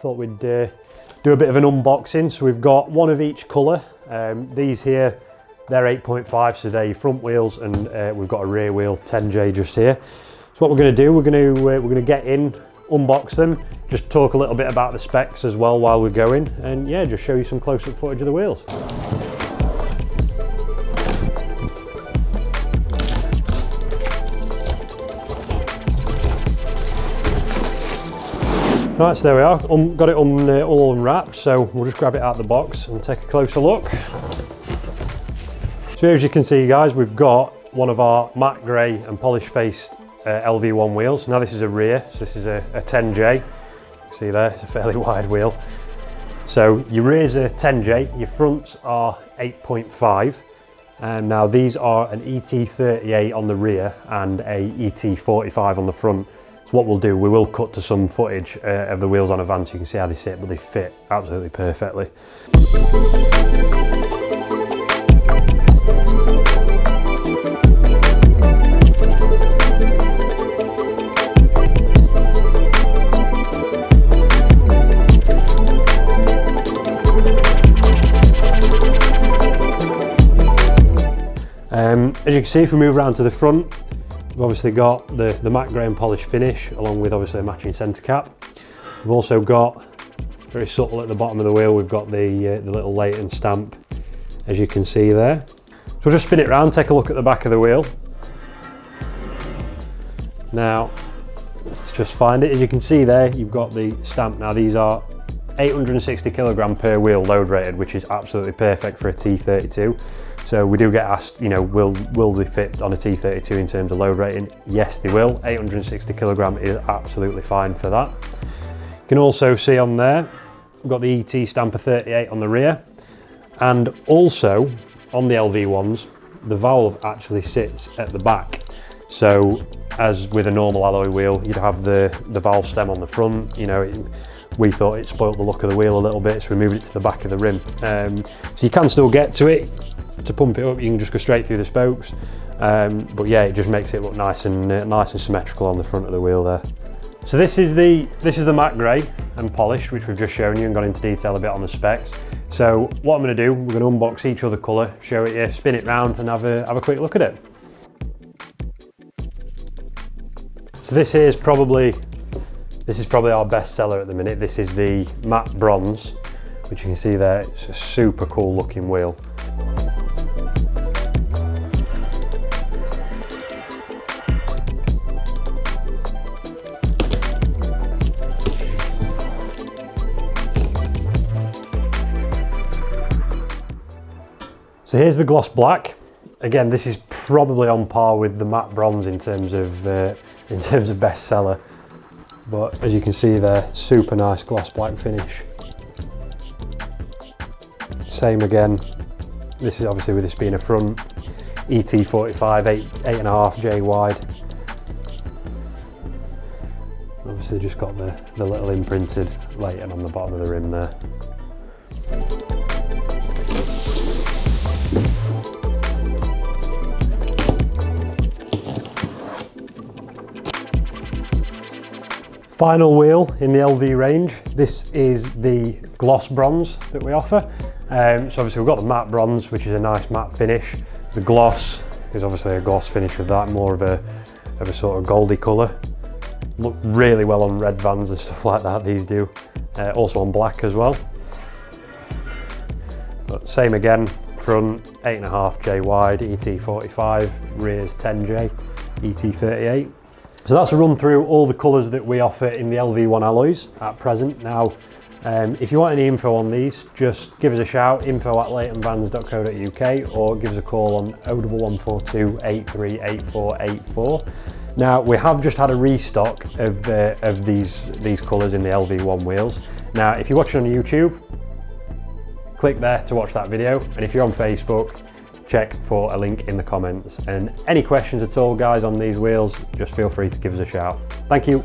thought we'd do a bit of an unboxing. So we've got one of each colour. These here, they're 8.5, so they're your front wheels, and we've got a rear wheel 10J just here. So what we're going to do, we're going to get in, unbox them, just talk a little bit about the specs as well while we're going, and yeah, just show you some close-up footage of the wheels. Right, so there we are, got it all unwrapped, so we'll just grab it out of the box and take a closer look. So here, as you can see guys, we've got one of our matte grey and polished faced LV-1 wheels. Now this is a rear, so this is a 10J. You can see there, it's a fairly wide wheel. So your rear's a 10J, your fronts are 8.5. And now these are an ET38 on the rear and a ET45 on the front. So what we'll do, we will cut to some footage of the wheels on a van so you can see how they sit, but they fit absolutely perfectly. As you can see, if we move around to the front, we've obviously got the matte grey and polished finish, along with obviously a matching centre cap. We've also got, very subtle at the bottom of the wheel, we've got the little Leighton stamp, as you can see there. So we'll just spin it around, take a look at the back of the wheel. Now, let's just find it. As you can see there, you've got the stamp. Now these are 860 kilogram per wheel load rated, which is absolutely perfect for a T32. So we do get asked, you know, will they fit on a T32 in terms of load rating? Yes, they will. 860 kilogram is absolutely fine for that. You can also see on there, we've got the ET stamper 38 on the rear, and also on the LV1s, the valve actually sits at the back. So as with a normal alloy wheel, you'd have the valve stem on the front. You know, we thought it spoilt the look of the wheel a little bit, so we moved it to the back of the rim. So you can still get to it. To pump it up, you can just go straight through the spokes, but yeah, it just makes it look nice and symmetrical on the front of the wheel there. So this is the matte grey and polished, which we've just shown you and gone into detail a bit on the specs. So what I'm going to do, we're going to unbox each other colour, show it you, spin it round, and have a quick look at it. So this is probably our best seller at the minute. This is the matte bronze, which you can see there. It's a super cool looking wheel. So here's the gloss black. Again, this is probably on par with the matte bronze in terms of bestseller. But as you can see there, super nice gloss black finish. Same again. This is obviously with this being a front ET45 8.5J wide. Obviously just got the little imprinted Leighton on the bottom of the rim there. Final wheel in the LV range. This is the gloss bronze that we offer. So obviously we've got the matte bronze, which is a nice matte finish. The gloss is obviously a gloss finish of that, more of a sort of goldy colour. Look really well on red vans and stuff like that, these do. Also on black as well. But same again, front 8.5J wide, ET45, rear's 10J, ET38. So that's a run through all the colours that we offer in the LV1 alloys at present. Now, if you want any info on these, just give us a shout, info@leightonvans.co.uk, or give us a call on 01142 838484. Now, we have just had a restock of these colours in the LV1 wheels. Now, if you're watching on YouTube, click there to watch that video, and if you're on Facebook, check for a link in the comments. And any questions at all, guys, on these wheels, just feel free to give us a shout. Thank you.